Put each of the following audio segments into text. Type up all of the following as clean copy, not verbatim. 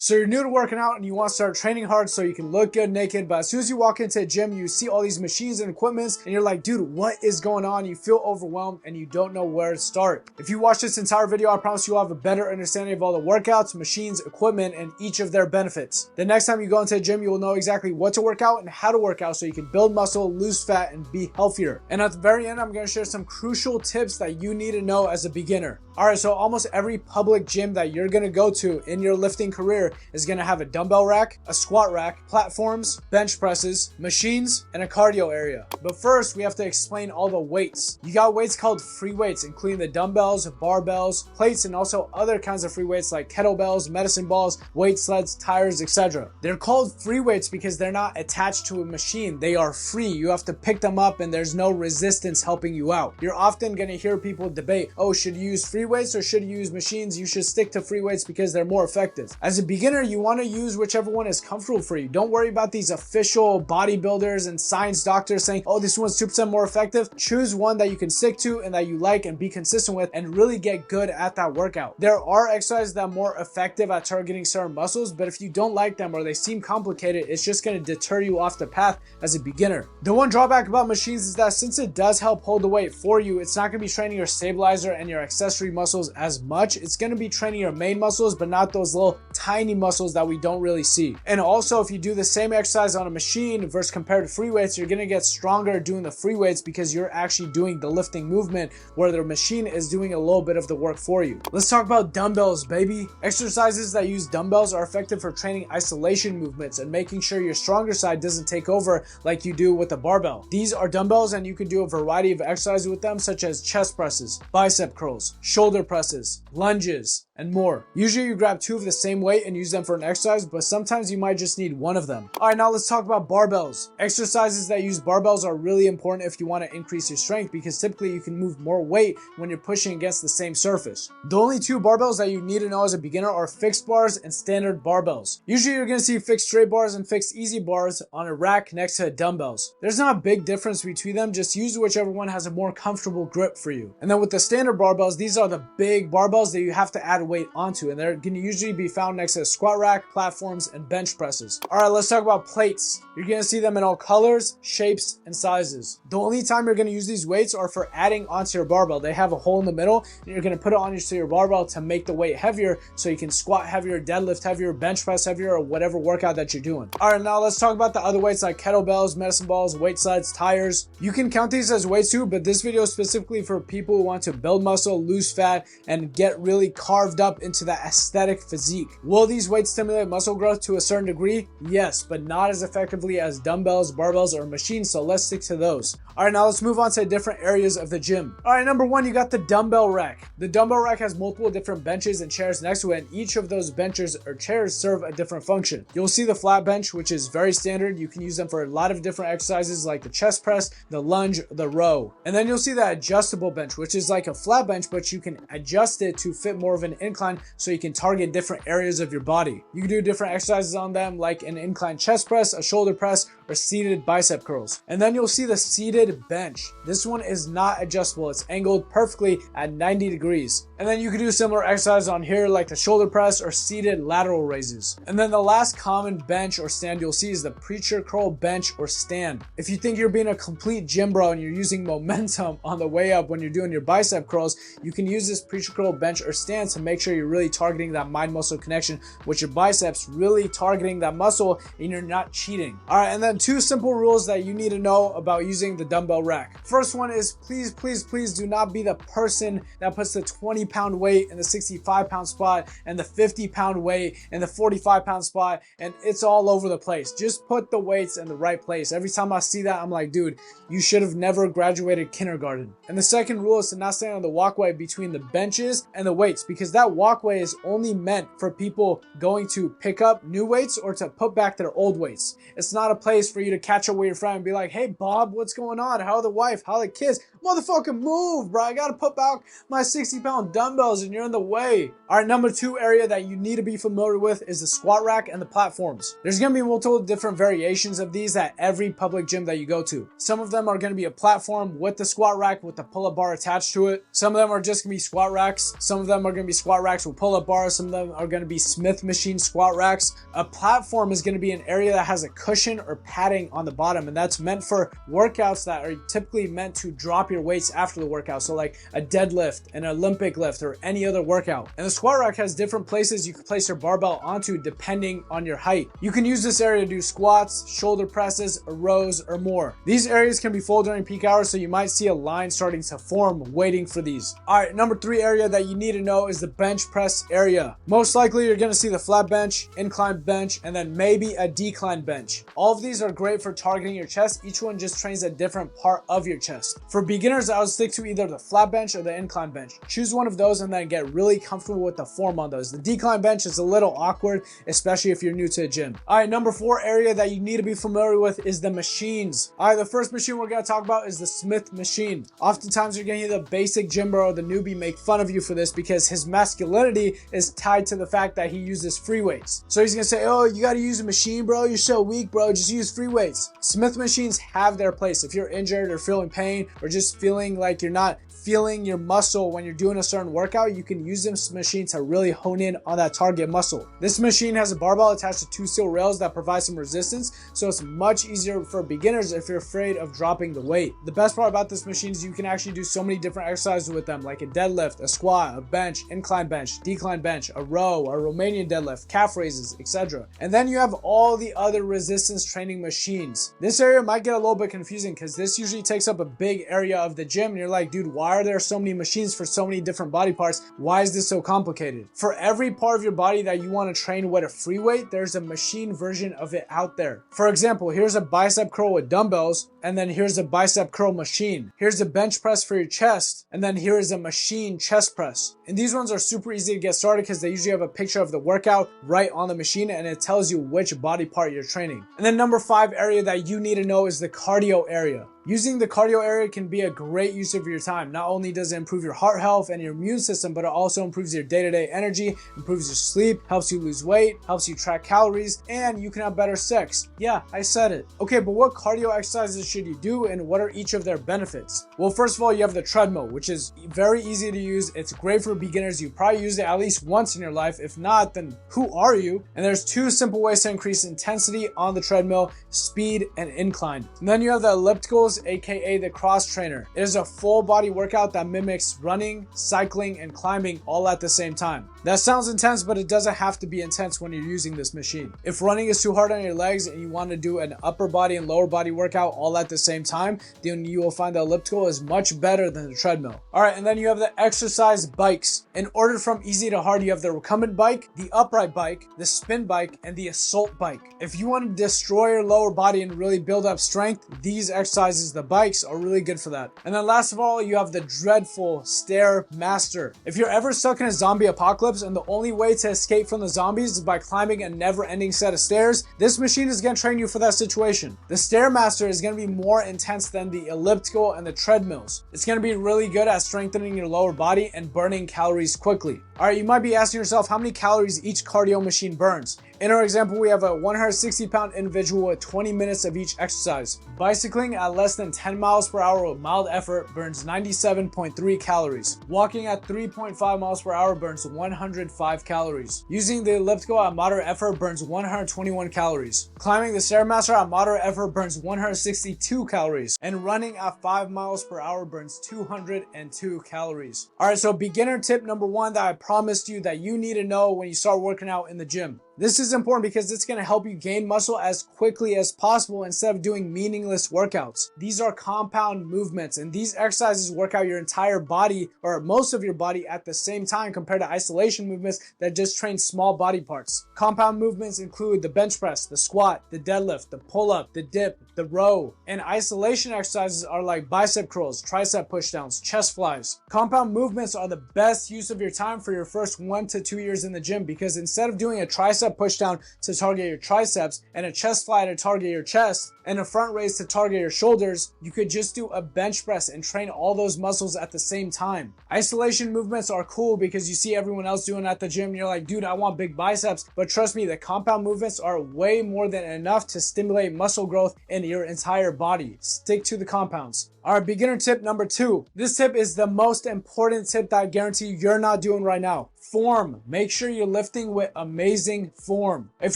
So you're new to working out and you want to start training hard so you can look good naked, but as soon as you walk into a gym, you see all these machines and equipments and you're like, dude, what is going on? You feel overwhelmed and you don't know where to start. If you watch this entire video, I promise you'll have a better understanding of all the workouts, machines, equipment, and each of their benefits. The next time you go into a gym, you will know exactly what to work out and how to work out so you can build muscle, lose fat, and be healthier. And at the very end, I'm going to share some crucial tips that you need to know as a beginner. Alright, so almost every public gym that you're going to go to in your lifting career is going to have a dumbbell rack, a squat rack, platforms, bench presses, machines, and a cardio area. But first, we have to explain all the weights. You got weights called free weights, including the dumbbells, barbells, plates, and also other kinds of free weights like kettlebells, medicine balls, weight sleds, tires, etc. They're called free weights because they're not attached to a machine. They are free. You have to pick them up and there's no resistance helping you out. You're often going to hear people debate, oh, should you use free weights or should you use machines? You should stick to free weights because they're more effective. As a beginner, you want to use whichever one is comfortable for you. Don't worry about these official bodybuilders and science doctors saying, oh, this one's 2% more effective. Choose one that you can stick to and that you like and be consistent with and really get good at that workout. There are exercises that are more effective at targeting certain muscles, but if you don't like them or they seem complicated, it's just going to deter you off the path as a beginner. The one drawback about machines is that since it does help hold the weight for you, it's not going to be training your stabilizer and your accessory muscles as much. It's going to be training your main muscles, but not those little tiny muscles that we don't really see. And also, if you do the same exercise on a machine versus compared to free weights, you're going to get stronger doing the free weights because you're actually doing the lifting movement where the machine is doing a little bit of the work for you. Let's talk about dumbbells, baby. Exercises that use dumbbells are effective for training isolation movements and making sure your stronger side doesn't take over like you do with a barbell. These are dumbbells and you can do a variety of exercises with them, such as chest presses, bicep curls, shoulder presses, lunges, and more. Usually you grab two of the same weight and use them for an exercise, but sometimes you might just need one of them. Alright, now let's talk about barbells. Exercises that use barbells are really important if you want to increase your strength because typically you can move more weight when you're pushing against the same surface. The only two barbells that you need to know as a beginner are fixed bars and standard barbells. Usually you're going to see fixed straight bars and fixed easy bars on a rack next to dumbbells. There's not a big difference between them, just use whichever one has a more comfortable grip for you. And then with the standard barbells, these are the big barbells that you have to add weight onto, and they're going to usually be found next to a squat rack, platforms, and bench presses. Alright, let's talk about plates. You're going to see them in all colors, shapes, and sizes. The only time you're going to use these weights are for adding onto your barbell. They have a hole in the middle, and you're going to put it onto your barbell to make the weight heavier so you can squat heavier, deadlift heavier, bench press heavier, or whatever workout that you're doing. Alright, now let's talk about the other weights like kettlebells, medicine balls, weight sleds, tires. You can count these as weights too, but this video is specifically for people who want to build muscle, lose fat, and get really carved up into that aesthetic physique. Will these weights stimulate muscle growth to a certain degree? Yes, but not as effectively as dumbbells, barbells, or machines, so let's stick to those. Alright, now let's move on to different areas of the gym. Alright, number one, you got the dumbbell rack. The dumbbell rack has multiple different benches and chairs next to it, and each of those benches or chairs serve a different function. You'll see the flat bench, which is very standard. You can use them for a lot of different exercises like the chest press, the lunge, the row. And then you'll see the adjustable bench, which is like a flat bench, but you can adjust it to fit more of an incline so you can target different areas of your body. You can do different exercises on them like an incline chest press, a shoulder press, or seated bicep curls. And then you'll see the seated bench. This one is not adjustable. It's angled perfectly at 90 degrees. And then you can do similar exercises on here like the shoulder press or seated lateral raises. And then the last common bench or stand you'll see is the preacher curl bench or stand. If you think you're being a complete gym bro and you're using momentum on the way up when you're doing your bicep curls, you can use this preacher curl bench or stand to make sure you're really targeting that mind muscle connection with your biceps, really targeting that muscle, and you're not cheating. Alright, and then two simple rules that you need to know about using the dumbbell rack. First one is please do not be the person that puts the 20-pound weight in the 65-pound spot and the 50-pound weight in the 45-pound spot, and it's all over the place. Just put the weights in the right place. Every time I see that, I'm like, dude, you should have never graduated kindergarten. And the second rule is to not stand on the walkway between the benches and the weights, because that walkway is only meant for people going to pick up new weights or to put back their old weights. It's not a place for you to catch up with your friend and be like, hey Bob, what's going on? How are the wife? How are the kids? Motherfucking move, bro. I gotta put back my 60-pound dumbbells and you're in the way. Alright, number two area that you need to be familiar with is the squat rack and the platforms. There's gonna be multiple different variations of these at every public gym that you go to. Some of them are gonna be a platform with the squat rack with the pull-up bar attached to it. Some of them are just gonna be squat racks. Some of them are gonna be squat squat racks with pull-up bars. Some of them are going to be Smith machine squat racks. A platform is going to be an area that has a cushion or padding on the bottom, and that's meant for workouts that are typically meant to drop your weights after the workout. So like a deadlift, an Olympic lift, or any other workout. And the squat rack has different places you can place your barbell onto depending on your height. You can use this area to do squats, shoulder presses, rows, or more. These areas can be full during peak hours, so you might see a line starting to form waiting for these. All right, number 3 area that you need to know is the bench press area. Most likely you're going to see the flat bench, incline bench, and then maybe a decline bench. All of these are great for targeting your chest. Each one just trains a different part of your chest. For beginners, I would stick to either the flat bench or the incline bench. Choose one of those and then get really comfortable with the form on those. The decline bench is a little awkward, especially if you're new to a gym. All right, number 4 area that you need to be familiar with is the machines. All right, the first machine we're going to talk about is the Smith machine. Oftentimes you're going to hear the basic gym bro or the newbie make fun of you for this because his masculinity is tied to the fact that he uses free weights. So he's going to say, oh, you got to use a machine, bro. You're so weak, bro. Just use free weights. Smith machines have their place. If you're injured or feeling pain or just feeling like you're not feeling your muscle when you're doing a certain workout, you can use this machine to really hone in on that target muscle. This machine has a barbell attached to 2 steel rails that provide some resistance, so it's much easier for beginners if you're afraid of dropping the weight. The best part about this machine is you can actually do so many different exercises with them, like a deadlift, a squat, a bench, incline bench, decline bench, a row, a Romanian deadlift, calf raises, etc. And then you have all the other resistance training machines. This area might get a little bit confusing because this usually takes up a big area of the gym and you're like, dude, why are there so many machines for so many different body parts? Why is this so complicated? For every part of your body that you want to train with a free weight, there's a machine version of it out there. For example, here's a bicep curl with dumbbells, and then here's a bicep curl machine. Here's a bench press for your chest, and then here is a machine chest press. And these ones are super easy to get started because they usually have a picture of the workout right on the machine and it tells you which body part you're training. And then number 5 area that you need to know is the cardio area. Using the cardio area can be a great use of your time. Not only does it improve your heart health and your immune system, but it also improves your day-to-day energy, improves your sleep, helps you lose weight, helps you track calories, and you can have better sex. Yeah, I said it. Okay, but what cardio exercises should you do and what are each of their benefits? Well, first of all, you have the treadmill, which is very easy to use. It's great for beginners. You probably used it at least once in your life. If not, then who are you? And there's 2 simple ways to increase intensity on the treadmill: speed and incline. And then you have the ellipticals, aka the cross trainer. It is a full body workout that mimics running, cycling, and climbing all at the same time. That sounds intense, but it doesn't have to be intense when you're using this machine. If running is too hard on your legs and you want to do an upper body and lower body workout all at the same time, then you will find the elliptical is much better than the treadmill. All right, and then you have the exercise bikes. In order from easy to hard, you have the recumbent bike, the upright bike, the spin bike, and the assault bike. If you want to destroy your lower body and really build up strength, these exercises, the bikes, are really good for that. And then last of all, you have the dreadful Stairmaster. If you're ever stuck in a zombie apocalypse and the only way to escape from the zombies is by climbing a never-ending set of stairs, this machine is going to train you for that situation. The Stairmaster is going to be more intense than the elliptical and the treadmills. It's going to be really good at strengthening your lower body and burning calories quickly. All right, you might be asking yourself how many calories each cardio machine burns. In our example, we have a 160-pound individual with 20 minutes of each exercise. Bicycling at less than 10 miles per hour with mild effort burns 97.3 calories. Walking at 3.5 miles per hour burns 105 calories. Using the elliptical at moderate effort burns 121 calories. Climbing the Stairmaster at moderate effort burns 162 calories. And running at 5 miles per hour burns 202 calories. All right, so beginner tip number 1 that I promised you that you need to know when you start working out in the gym. This is important because it's going to help you gain muscle as quickly as possible instead of doing meaningless workouts. These are compound movements, and these exercises work out your entire body or most of your body at the same time compared to isolation movements that just train small body parts. Compound movements include the bench press, the squat, the deadlift, the pull-up, the dip, the row. And isolation exercises are like bicep curls, tricep pushdowns, chest flies. Compound movements are the best use of your time for your first 1 to 2 years in the gym because instead of doing a tricep pushdown to target your triceps and a chest fly to target your chest and a front raise to target your shoulders, you could just do a bench press and train all those muscles at the same time. Isolation movements are cool because you see everyone else doing it at the gym and you're like, dude, I want big biceps. But trust me, the compound movements are way more than enough to stimulate muscle growth in your entire body. Stick to the compounds. All right, beginner tip number 2. This tip is the most important tip that I guarantee you're not doing right now. Form. Make sure you're lifting with amazing form. If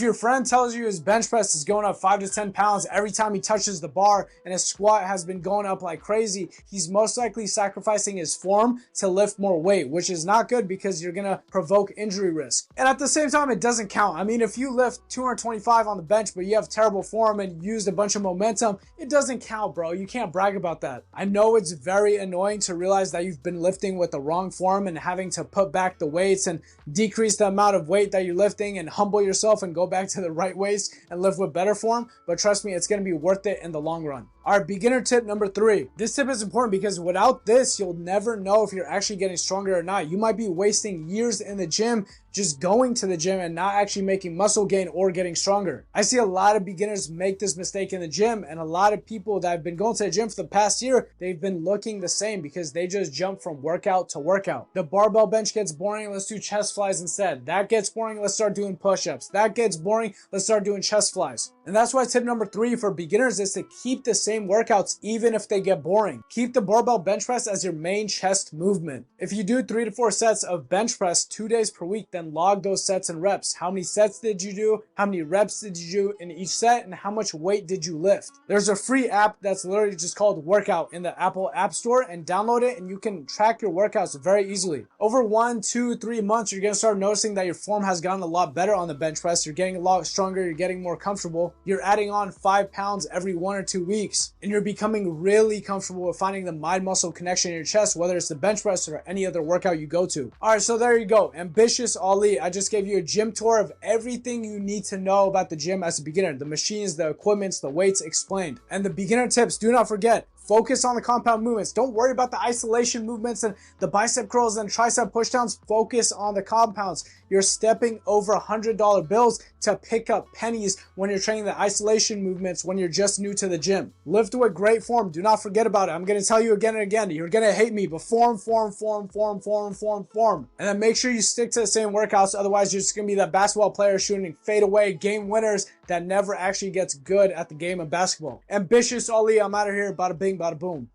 your friend tells you his bench press is going up 5 to 10 pounds every time he touches the bar and his squat has been going up like crazy, he's most likely sacrificing his form to lift more weight, which is not good because you're gonna provoke injury risk. And at the same time, it doesn't count. I mean, if you lift 225 on the bench but you have terrible form and you used a bunch of momentum, it doesn't count, bro. You can't brag about that. I know it's very annoying to realize that you've been lifting with the wrong form and having to put back the weights and decrease the amount of weight that you're lifting and humble yourself and go back to the right weights and lift with better form, but trust me, it's going to be worth it in the long run. All right, beginner tip number 3. This tip is important because without this, you'll never know if you're actually getting stronger or not. You might be wasting years in the gym just going to the gym and not actually making muscle gain or getting stronger. I see a lot of beginners make this mistake in the gym, and a lot of people that have been going to the gym for the past year, they've been looking the same because they just jump from workout to workout. The barbell bench gets boring, let's do chest flies instead. That gets boring, let's start doing push-ups. That gets boring, let's start doing chest flies. And that's why tip number 3 for beginners is to keep the same workouts even if they get boring. Keep the barbell bench press as your main chest movement. If you do 3 to 4 sets of bench press 2 days per week, then log those sets and reps. How many sets did you do? How many reps did you do in each set? And how much weight did you lift? There's a free app that's literally just called Workout in the Apple App Store, and download it and you can track your workouts very easily. Over 1, 2, 3 months, you're going to start noticing that your form has gotten a lot better on the bench press. You're getting a lot stronger. You're getting more comfortable. You're adding on 5 pounds every 1 or 2 weeks, and you're becoming really comfortable with finding the mind muscle connection in your chest, whether it's the bench press or any other workout you go to. All right, so there you go. Ambitious Ali. I just gave you a gym tour of everything you need to know about the gym as a beginner. The machines, the equipments, the weights explained. And the beginner tips, do not forget, focus on the compound movements. Don't worry about the isolation movements and the bicep curls and tricep pushdowns. Focus on the compounds. You're stepping over $100 bills to pick up pennies when you're training the isolation movements when you're just new to the gym. Lift with great form. Do not forget about it. I'm going to tell you again and again. You're going to hate me, but form. And then make sure you stick to the same workouts. Otherwise, you're just going to be that basketball player shooting fadeaway game winners that never actually gets good at the game of basketball. Ambitious Ali. I'm out of here. Bada bing, bada boom.